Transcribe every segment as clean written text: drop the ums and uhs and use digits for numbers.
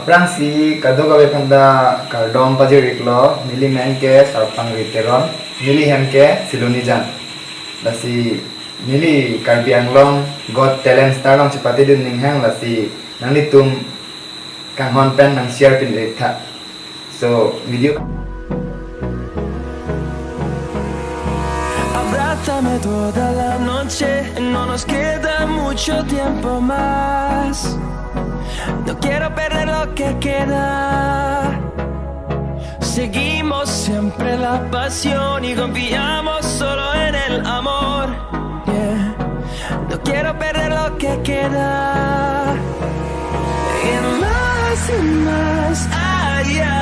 Fransi kaduga bepanda kardom pajiriklo mili menke sarpang riteron mili henke silunijan lasi mili karbi anglong got talent star long chapati din ninghang lasi nangni tum kang hon pen nang share pin retha so video. Abrázame toda la noche, no nos queda mucho tiempo más. No quiero perder lo que queda. Seguimos siempre la pasión y confiamos solo en el amor. Yeah. No quiero perder lo que queda. Y más allá.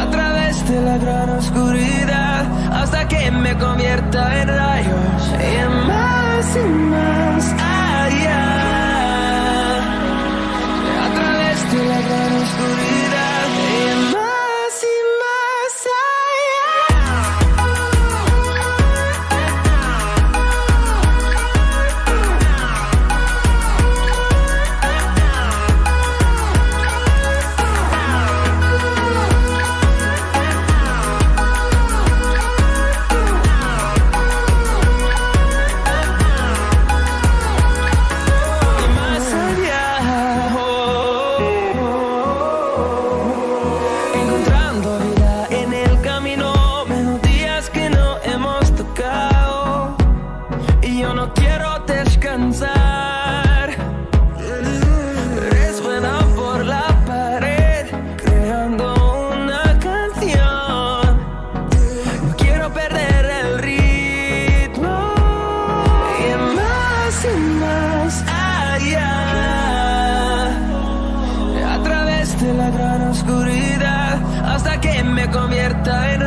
A través de la gran oscuridad hasta que me convierta en rayos. Y más allá. A través de la gran oscuridad y más descansar. Resuena por la pared creando una canción. No quiero perder el ritmo. Y más allá. A través de la gran oscuridad hasta que me convierta en